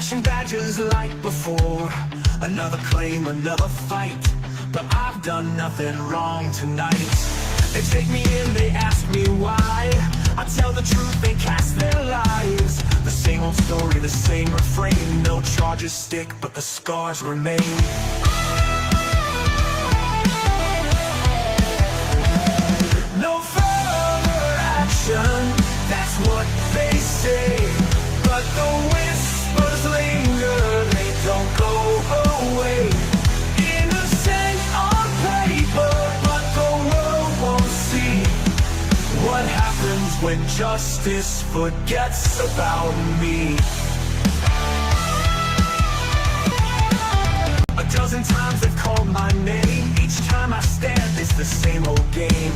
flashing badges like before. Another claim, another fight, but I've done nothing wrong tonight. They take me in, they ask me why. I tell the truth, they cast their lies. The same old story, the same refrain. No charges stick, but the scars remain. No further action, that's what they say. But the whispers linger, they don't go away. Innocent on paper, but the world won't see what happens when justice forgets about me. A dozen times they've called my name. Each time I stand, it's the same old game.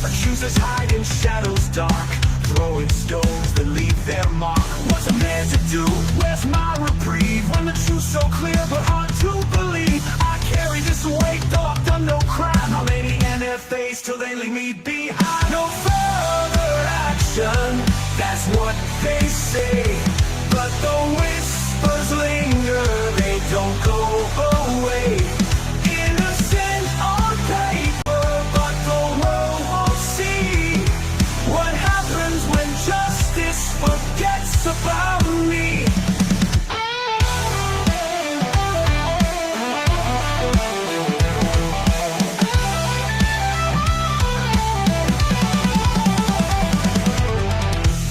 Accusers hide in shadows dark, throwing stones that leave their mark. What's a man to do? Where's my reprieve? When the truth's so clear but hard to believe. I carry this weight, though I've done no crime. How many NFAs till they leave me behind? No further action, that's what they say. But the whispers linger, they don't go away. Innocent on paper, but the world won't see what happens when justice forgets about me.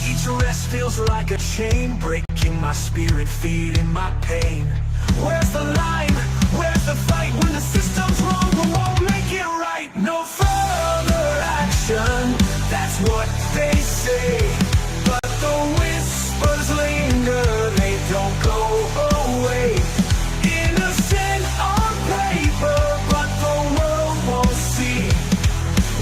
Each arrest feels like a chain, breaking my spirit, feeding my pain. Where's the line? Where's the fight? When the system's wrong, we won't make it right. No further action, that's what they say. But the whispers linger, they don't go away. Innocent on paper, but the world won't see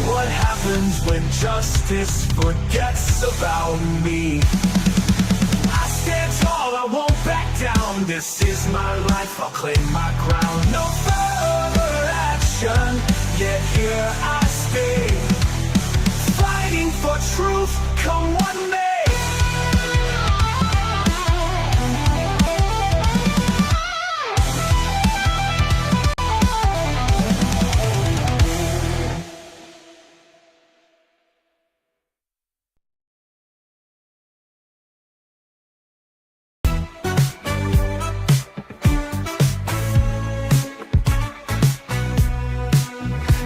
what happens when justice forgets about me. I stand tall, I won't back down. This is my life, I'll claim my ground. No further action, yet here I stay, fighting for truth, come what may.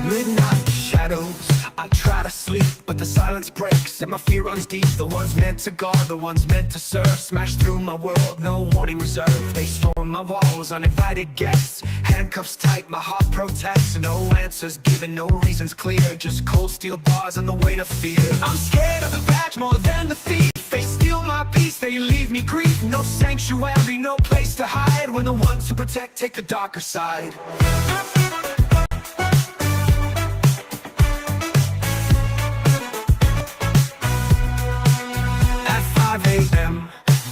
Midnight shadows, I try to sleep, but the silence breaks and my fear runs deep. The ones meant to guard, the ones meant to serve, smash through my world, no warning reserved. They storm my walls, uninvited guests, handcuffs tight, my heart protests. No answers given, no reasons clear, just cold steel bars and the weight of fear. I'm scared of the badge more than the thief. They steal my peace, they leave me grief. No sanctuary, no place to hide, when the ones who protect take the darker side. At 5 a.m.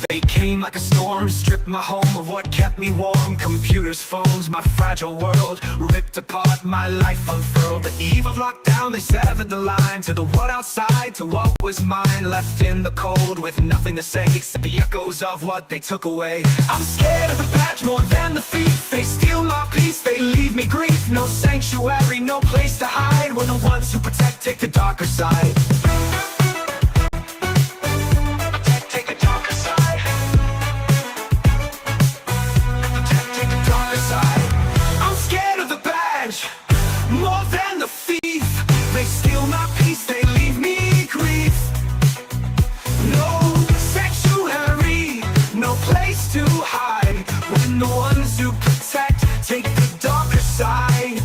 they came like a storm, stripped my home of what kept me warm. Computers, phones, my fragile world, ripped apart, my life unfurled. The eve of lockdown, they severed the line to the world outside, to what was mine. Left in the cold with nothing to say except the echoes of what they took away. I'm scared of the badge more than the thief. They steal my peace, they leave me grief. No sanctuary, no place to hide, when the ones who protect take the darker side. More than the thief, they steal my peace, they leave me grief. No sanctuary, no place to hide, when the ones who protect take the darker side.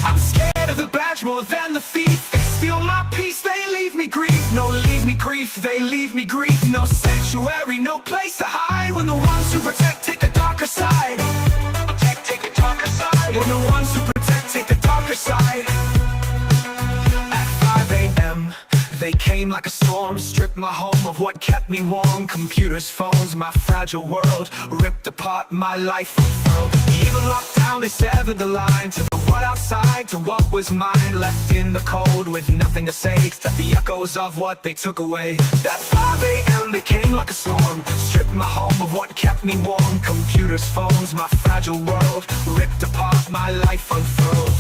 I'm scared of the badge more than the thief. They steal my peace, they leave me grief. No, leave me grief, they leave me grief. No sanctuary, no place to hide, when the ones who protect take the darker side. Take the darker side, when the ones who protect take the darker side. At 5 a.m. They came like a storm, stripped my home of what kept me warm. Computers, phones, my fragile world, ripped apart my life unfurled. Even locked down, they severed the line to the world outside, to what was mine. Left in the cold with nothing to say, except the echoes of what they took away. That 5 a.m. they came like a storm, stripped my home of what kept me warm. Computers, phones, my fragile world, ripped apart my life unfurled.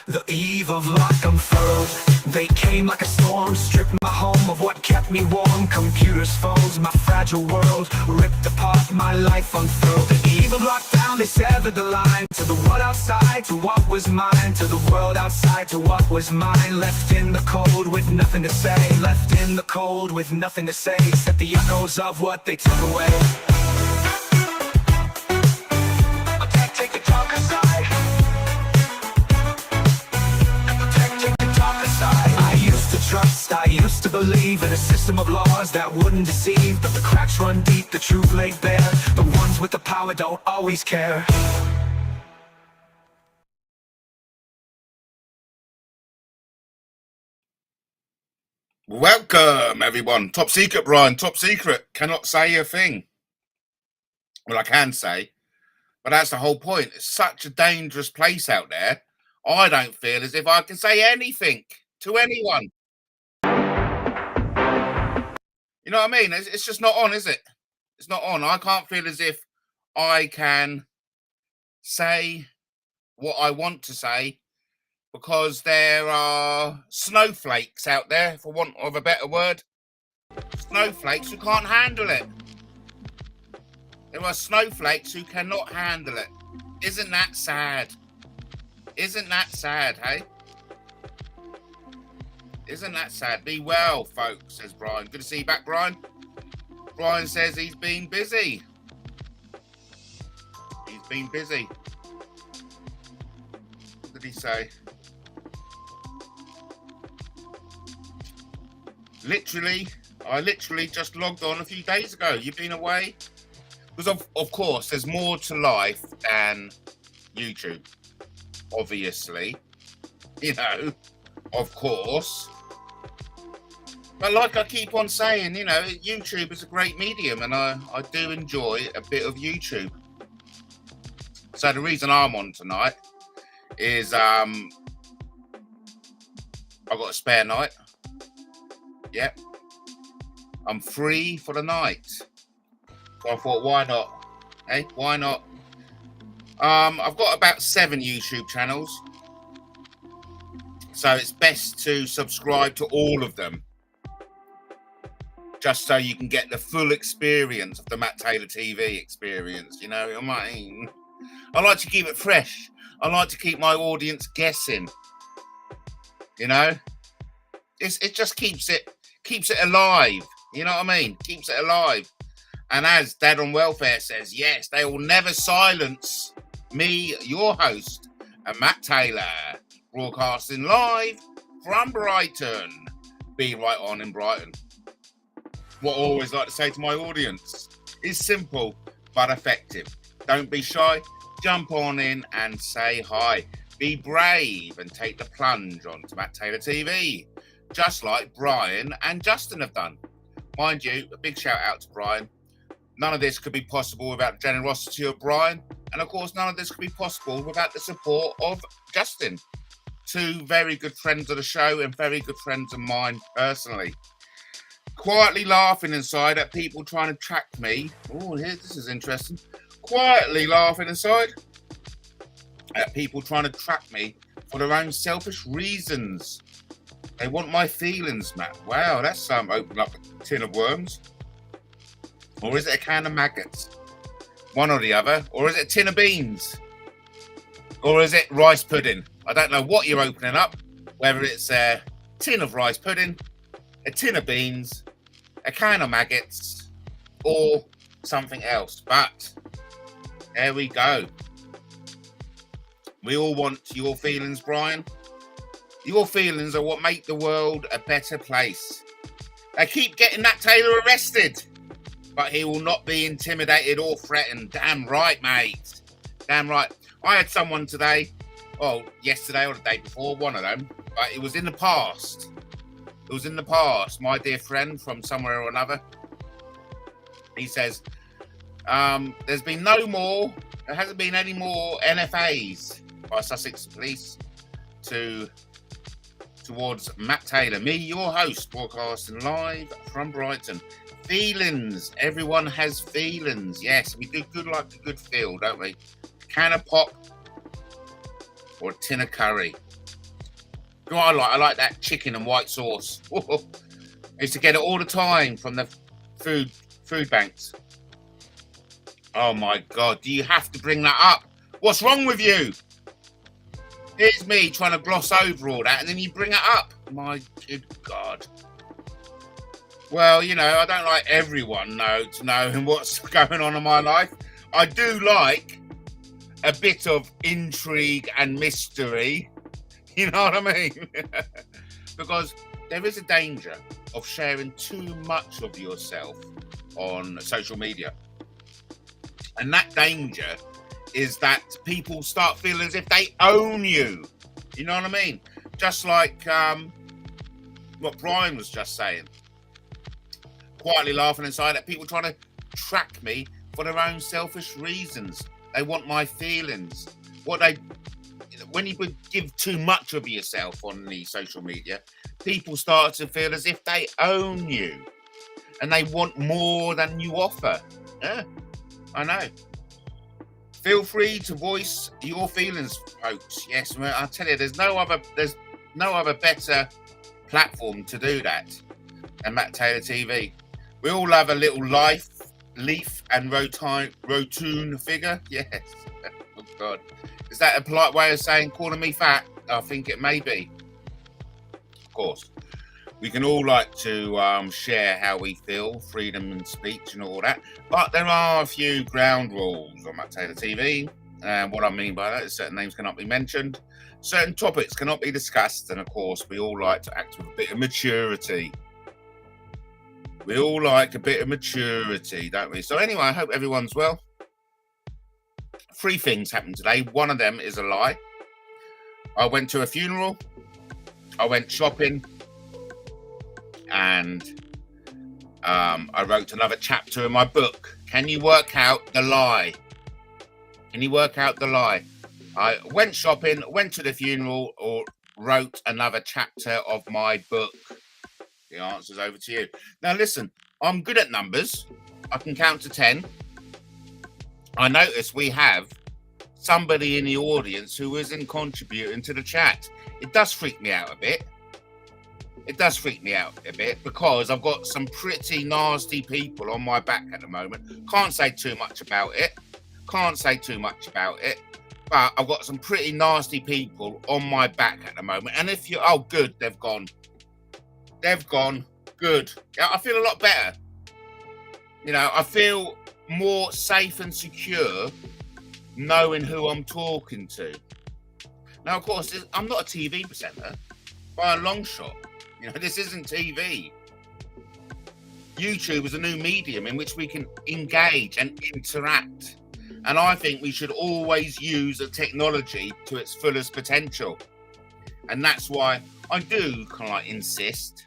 The eve of lock unfurled. They came like a storm, stripped my home of what kept me warm. Computers, phones, my fragile world, ripped apart my life unfurled. The eve of lockdown, they severed the line to the world outside, to what was mine. To the world outside, to what was mine. Left in the cold with nothing to say. Left in the cold with nothing to say, except the echoes of what they took away. Take the dark aside. Trust, I used to believe in a system of laws that wouldn't deceive, but the cracks run deep, the truth laid bare. The ones with the power don't always care. Welcome everyone. Top secret, Brian. Top secret. Cannot say a thing. Well, I can say, but that's the whole point. It's such a dangerous place out there. I don't feel as if I can say anything to anyone. You know what I mean? It's just not on, is it? It's not on. I can't feel as if I can say what I want to say because there are snowflakes out there, for want of a better word. Snowflakes who can't handle it. There are snowflakes who cannot handle it. Isn't that sad? Isn't that sad, hey? Isn't that sad? Be well, folks, says Brian. Good to see you back, Brian. Brian says he's been busy. He's been busy. What did he say? I literally just logged on a few days ago. You've been away? Because, of course, there's more to life than YouTube. Obviously. You know, of course. But like I keep on saying, you know, YouTube is a great medium, and I do enjoy a bit of YouTube. So the reason I'm on tonight is I've got a spare night. Yep. I'm free for the night. So I thought, why not? Hey, why not? I've got about 7 YouTube channels. So it's best to subscribe to all of them, just so you can get the full experience of the MattTaylorTV experience. You know what I mean? I like to keep it fresh. I like to keep my audience guessing. You know, it just keeps it alive. You know what I mean? Keeps it alive. And as Dad on Welfare says, yes, they will never silence me, your host, and Matt Taylor, broadcasting live from Brighton. Be right on in Brighton. What I always like to say to my audience is simple but effective. Don't be shy. Jump on in and say hi. Be brave and take the plunge onto Matt Taylor TV, just like Brian and Justin have done. Mind you, a big shout out to Brian. None of this could be possible without the generosity of Brian. And of course, none of this could be possible without the support of Justin. 2 very good friends of the show and very good friends of mine personally. Quietly laughing inside at people trying to track me. Oh, this is interesting. Quietly laughing inside at people trying to track me for their own selfish reasons. They want my feelings, Matt. Wow, that's opening up a tin of worms. Or is it a can of maggots? One or the other. Or is it a tin of beans? Or is it rice pudding? I don't know what you're opening up. Whether it's a tin of rice pudding, a tin of beans, a can of maggots, or something else. But there we go. We all want your feelings, Brian. Your feelings are what make the world a better place. They keep getting that Taylor arrested, but he will not be intimidated or threatened. Damn right, mate. Damn right. I had someone today, yesterday or the day before, one of them, but it was in the past. It was in the past. My dear friend from somewhere or another. He says, there hasn't been any more NFAs by Sussex Police towards Matt Taylor. Me, your host, broadcasting live from Brighton. Feelings. Everyone has feelings. Yes, we do good like a good feel, don't we? Can of pop or a tin of curry. You know what I like? I like that chicken and white sauce. I used to get it all the time from the food banks. Oh my God, do you have to bring that up? What's wrong with you? Here's me trying to gloss over all that and then you bring it up. My good God. Well, you know, I don't like everyone knowing what's going on in my life. I do like a bit of intrigue and mystery. You know what I mean? Because there is a danger of sharing too much of yourself on social media. And that danger is that people start feeling as if they own you. You know what I mean? Just like what Brian was just saying. Quietly laughing inside at people trying to track me for their own selfish reasons. They want my feelings. When you give too much of yourself on the social media, people start to feel as if they own you. And they want more than you offer. Yeah, I know. Feel free to voice your feelings, folks. Yes, I tell you, there's no other better platform to do that than Matt Taylor TV. We all have a little leaf and rotune figure. Yes. Oh God. Is that a polite way of saying calling me fat? I think it may be. Of course. We can all like to share how we feel, freedom and speech and all that. But there are a few ground rules on Matt Taylor TV. And what I mean by that is certain names cannot be mentioned. Certain topics cannot be discussed. And of course, we all like to act with a bit of maturity. We all like a bit of maturity, don't we? So anyway, I hope everyone's well. 3 things happened today. One of them is a lie. I went to a funeral. I went shopping. And I wrote another chapter in my book. Can you work out the lie? Can you work out the lie? I went shopping, went to the funeral, or wrote another chapter of my book. The answer's over to you. Now listen, I'm good at numbers. I can count to 10. I notice we have somebody in the audience who isn't contributing to the chat. It does freak me out a bit. It does freak me out a bit because I've got some pretty nasty people on my back at the moment. Can't say too much about it. But I've got some pretty nasty people on my back at the moment. And if you're, oh, good, they've gone. Good. Yeah, I feel a lot better. You know, I feel more safe and secure knowing who I'm talking to. Now, of course, I'm not a TV presenter by a long shot. You know, this isn't TV. YouTube is a new medium in which we can engage and interact. And I think we should always use the technology to its fullest potential. And that's why I do kind of like insist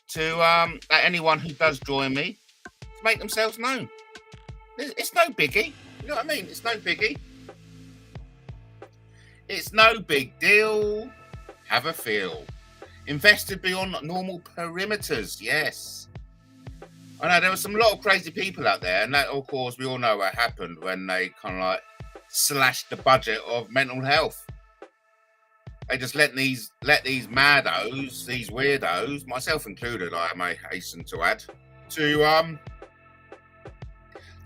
to that anyone who does join me to make themselves known. It's no biggie. You know what I mean? It's no biggie. It's no big deal. Have a feel. Invested beyond normal perimeters. Yes. I know there were some lot of crazy people out there, and that, of course, we all know what happened when they kind of like slashed the budget of mental health. They just let these maddos, these weirdos, myself included, I may hasten to add, to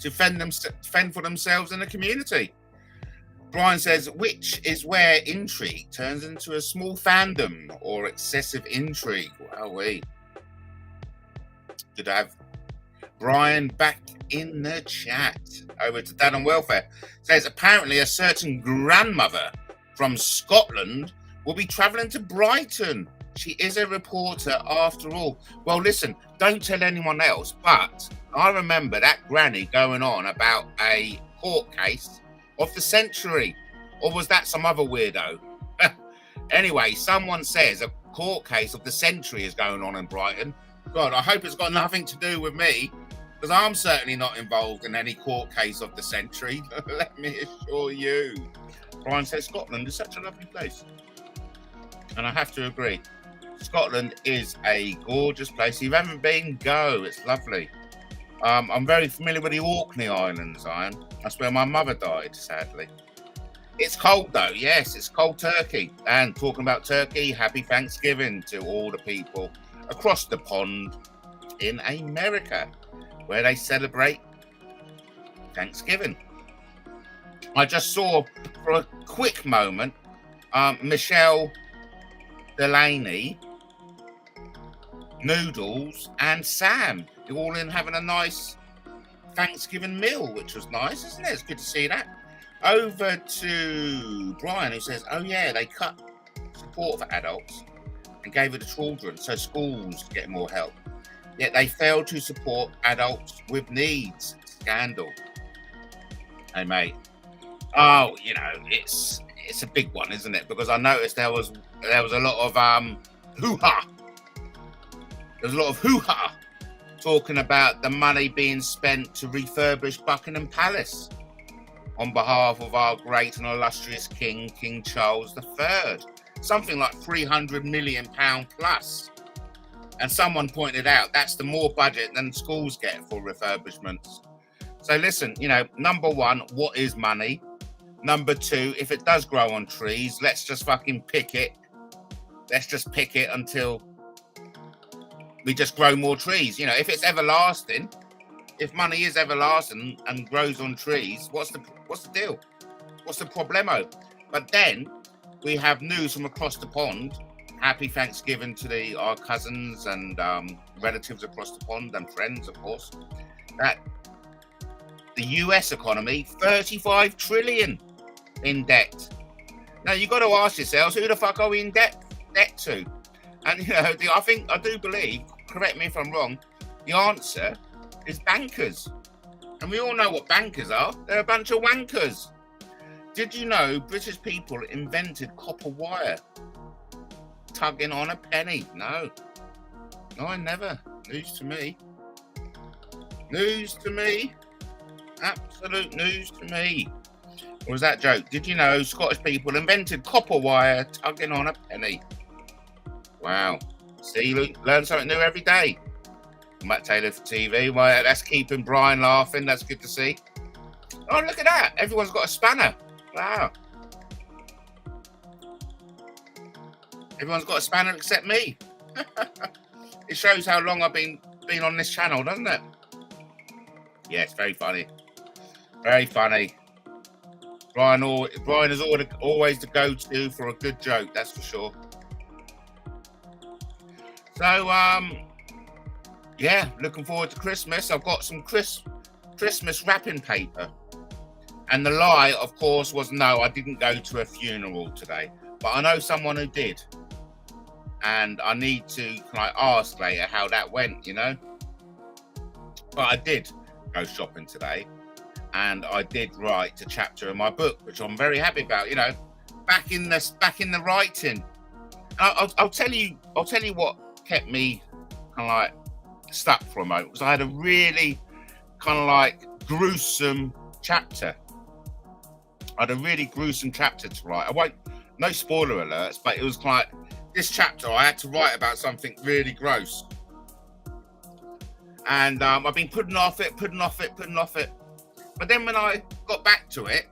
fend for themselves in the community. Brian says, which is where intrigue turns into a small fandom or excessive intrigue. Wowee. Good to have Brian back in the chat. Over to Dad on Welfare. Says, apparently a certain grandmother from Scotland will be travelling to Brighton. She is a reporter after all. Well, listen, don't tell anyone else, but I remember that granny going on about a court case of the century. Or was that some other weirdo? Anyway, someone says a court case of the century is going on in Brighton. God, I hope it's got nothing to do with me, because I'm certainly not involved in any court case of the century. Let me assure you. Brian says Scotland is such a lovely place. And I have to agree. Scotland is a gorgeous place. If you haven't been, go. It's lovely. I'm very familiar with the Orkney Islands, I am. That's where my mother died, sadly. It's cold, though. Yes, it's cold turkey. And talking about turkey, happy Thanksgiving to all the people across the pond in America, where they celebrate Thanksgiving. I just saw, for a quick moment, Michelle Delaney, Noodles, and Sam all in having a nice Thanksgiving meal, which was nice, isn't it? It's good to see that. Over to Brian, who says, oh yeah, they cut support for adults and gave it to children so schools get more help. Yet they failed to support adults with needs. Scandal. Hey mate. Oh, you know, it's a big one, isn't it? Because I noticed there was a lot of hoo-ha. There was a lot of hoo-ha talking about the money being spent to refurbish Buckingham Palace on behalf of our great and illustrious King, King Charles III. Something like £300 million plus. And someone pointed out that's the more budget than schools get for refurbishments. So listen, you know, number one, what is money? Number two, if it does grow on trees, let's just fucking pick it. Let's just pick it until we just grow more trees. You know, if it's everlasting, if money is everlasting and grows on trees, what's the deal? What's the problemo? But then we have news from across the pond. Happy Thanksgiving to our cousins and relatives across the pond and friends, of course. That the US economy, 35 trillion in debt. Now you got to ask yourselves, who the fuck are we in debt to? And you know, I do believe, correct me if I'm wrong, the answer is bankers. And we all know what bankers are. They're a bunch of wankers. Did you know British people invented copper wire? Tugging on a penny. No, I never. News to me. News to me. Absolute news to me. Or was that joke? Did you know Scottish people invented copper wire tugging on a penny? Wow. See, learn something new every day. Matt Taylor for TV. Well, that's keeping Brian laughing. That's good to see. Oh, look at that. Everyone's got a spanner. Wow. Everyone's got a spanner except me. It shows how long I've been on this channel, doesn't it? Yeah, it's very funny. Very funny. Brian is always the go-to for a good joke, that's for sure. So, yeah, looking forward to Christmas. I've got some Christmas wrapping paper. And the lie, of course, was no, I didn't go to a funeral today. But I know someone who did. And I need to ask later how that went, you know. But I did go shopping today. And I did write a chapter in my book, which I'm very happy about, you know. Back in the writing. I'll tell you what kept me stuck for a moment, because I had a really gruesome chapter. I had a really gruesome chapter to write. No spoiler alerts, but it was this chapter I had to write about something really gross. And I've been putting off it. But then when I got back to it,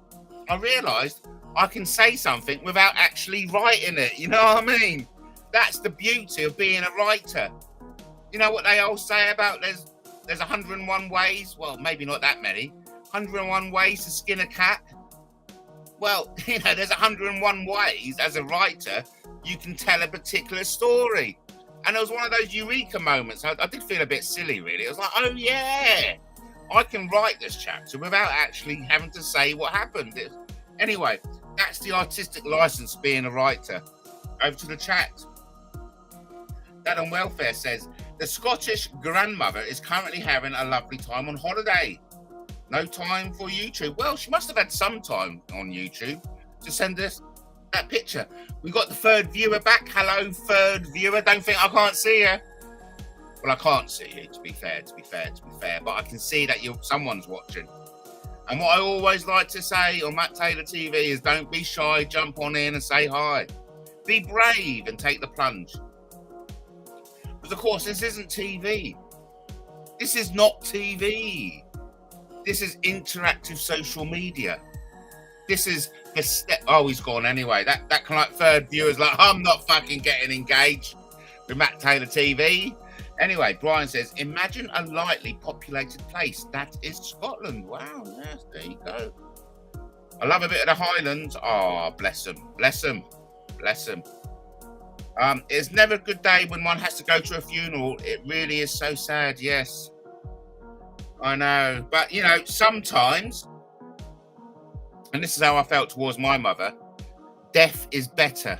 I realised I can say something without actually writing it. You know what I mean? That's the beauty of being a writer. You know what they all say about there's 101 ways? Well, maybe not that many. 101 ways to skin a cat. Well, you know, there's 101 ways as a writer you can tell a particular story. And it was one of those eureka moments. I did feel a bit silly, really. It was like, oh, yeah, I can write this chapter without actually having to say what happened. Anyway, that's the artistic license being a writer. Over to the chat. Dad on Welfare says, the Scottish grandmother is currently having a lovely time on holiday. No time for YouTube. Well, she must have had some time on YouTube to send us that picture. We got the third viewer back. Hello, third viewer. Don't think I can't see you. Well, I can't see you, to be fair. But I can see that someone's watching. And what I always like to say on Matt Taylor TV is don't be shy, jump on in and say hi. Be brave and take the plunge. Because, of course, this isn't TV. This is not TV. This is interactive social media. This is the step. Oh, he's gone anyway. That kind of like third viewer's like, I'm not fucking getting engaged with Matt Taylor TV. Anyway, Brian says, imagine a lightly populated place. That is Scotland. Wow, yes, there you go. I love a bit of the Highlands. Oh, bless them. Bless them. Bless them. It's never a good day when one has to go to a funeral. It really is so sad, yes. I know. But, you know, sometimes, and this is how I felt towards my mother, death is better.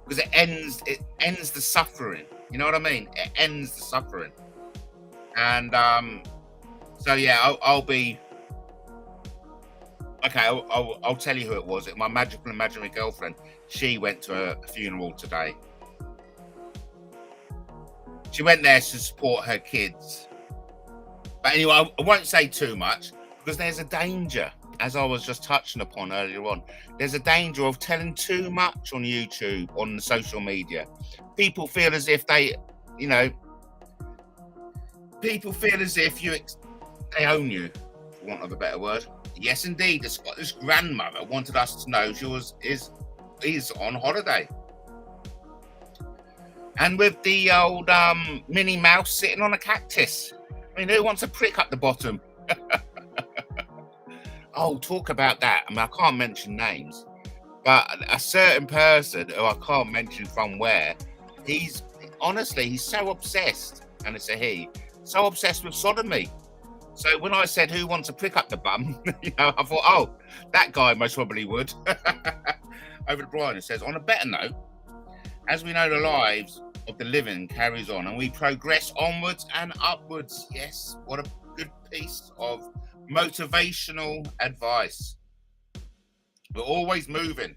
Because it ends the suffering. You know what I mean? It ends the suffering. And so yeah, I'll be okay. I'll tell you who it was. My magical imaginary girlfriend. She went to a funeral today. She went there to support her kids. But anyway, I won't say too much because there's a danger, as I was just touching upon earlier on. There's a danger of telling too much on YouTube, on the social media. People feel as if they, you know, people feel as if they own you, for want of a better word. Yes, indeed, the Scottish grandmother wanted us to know she is on holiday. And with the old Minnie Mouse sitting on a cactus. I mean, who wants to prick up the bottom? Oh, talk about that. I mean, I can't mention names, but a certain person who I can't mention from where, he's so obsessed, and it's a he, so obsessed with sodomy. So when I said who wants to prick up the bum, you know, I thought, oh, that guy most probably would. Over to Brian, it says, on a better note, as we know, the lives of the living carries on and we progress onwards and upwards. Yes, what a good piece of motivational advice. We're always moving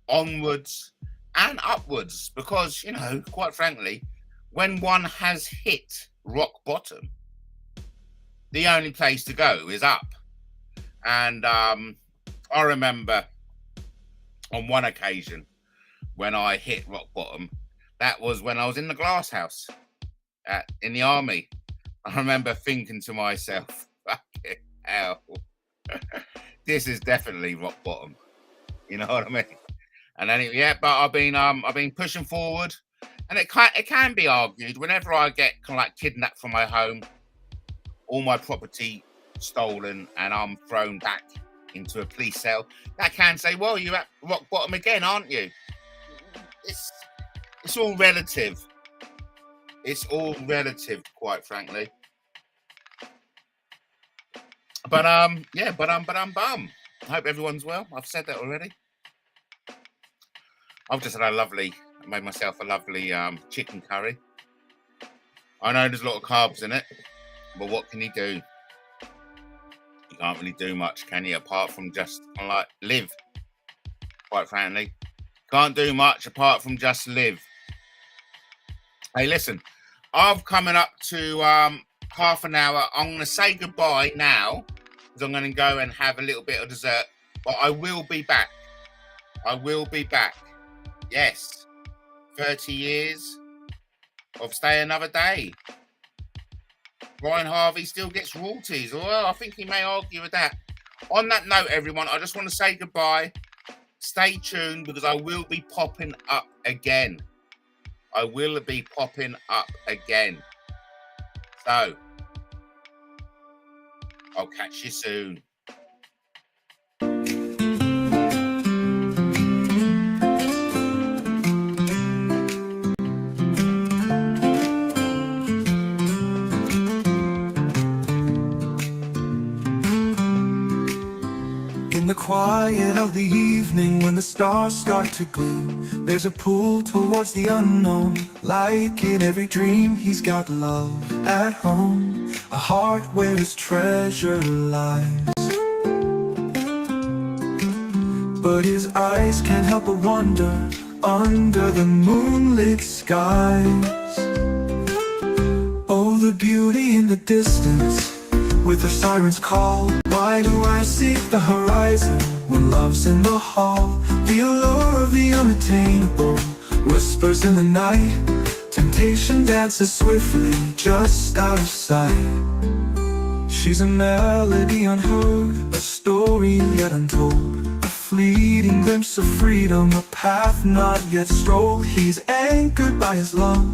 onwards and upwards because, you know, quite frankly, when one has hit rock bottom, the only place to go is up. And I remember on one occasion when I hit rock bottom, that was when I was in the glass house in the army. I remember thinking to myself, fucking hell, this is definitely rock bottom. You know what I mean? And then, yeah, but I've been pushing forward, and it can be argued whenever I get kind of like kidnapped from my home, all my property stolen, and I'm thrown back into a police cell. That can say, well, you're at rock bottom again, aren't you? It's all relative. It's all relative, quite frankly. But yeah, but I hope everyone's well. I've said that already. I've just had made myself a lovely chicken curry. I know there's a lot of carbs in it, but what can you do? You can't really do much, can you? Apart from just like live. Quite frankly, can't do much apart from just live. Hey, listen, I'm coming up to half an hour. I'm going to say goodbye now because I'm going to go and have a little bit of dessert. But I will be back. I will be back. Yes. 30 years of Stay Another Day. Brian Harvey still gets royalties. Well, I think he may argue with that. On that note, everyone, I just want to say goodbye. Stay tuned because I will be popping up again. I will be popping up again. So, I'll catch you soon. In the quiet of the evening, when the stars start to gleam, there's a pull towards the unknown. Like in every dream, he's got love at home, a heart where his treasure lies. but his eyes can't help but wonder under the moonlit skies. Oh, the beauty in the distance, with her siren's call. Why do I seek the horizon when love's in the hall? The allure of the unattainable whispers in the night. Temptation dances swiftly just out of sight. She's a melody unheard, a story yet untold, a fleeting glimpse of freedom, a path not yet strolled. He's anchored by his love,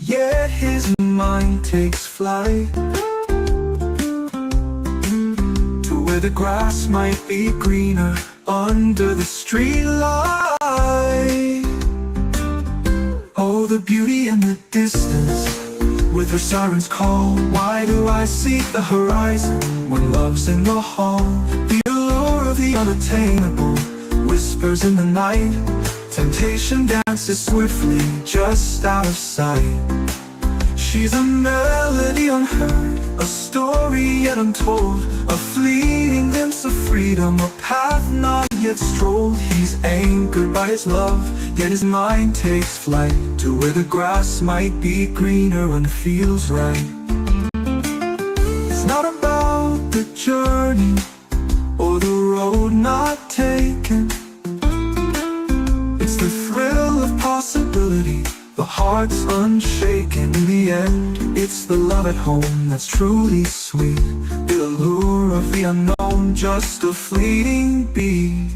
yet his mind takes flight to where the grass might be greener under the streetlight. Oh, the beauty in the distance, with her siren's call. Why do I seek the horizon when love's in the hall? The allure of the unattainable whispers in the night. Temptation dances swiftly just out of sight. She's a melody unheard, a story yet untold, a fleeting glimpse of freedom, a path not yet strolled. He's anchored by his love, yet his mind takes flight to where the grass might be greener when it feels right. It's not about the journey or the road not taken. It's the thrill of possibility, the heart's unshaken. In the end, it's the love at home that's truly sweet, the allure of the unknown, just a fleeting beat.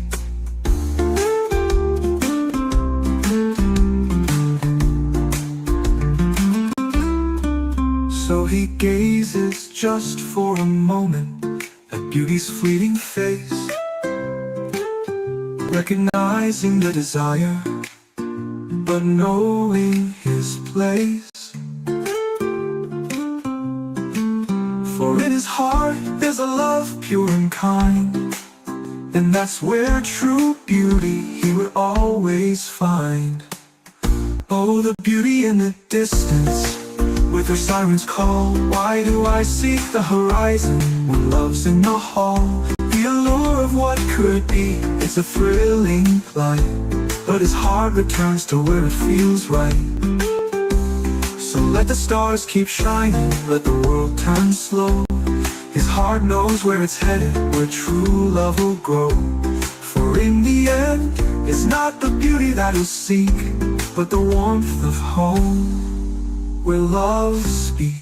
So he gazes just for a moment at beauty's fleeting face, recognizing the desire, but knowing his place. For in his heart there's a love pure and kind, and that's where true beauty he would always find. Oh, the beauty in the distance, with her siren's call. Why do I seek the horizon when love's in the hall? The allure of what could be, it's a thrilling flight, but his heart returns to where it feels right. So let the stars keep shining, let the world turn slow. His heart knows where it's headed, where true love will grow. For in the end, it's not the beauty that he'll seek, but the warmth of home, where love speaks.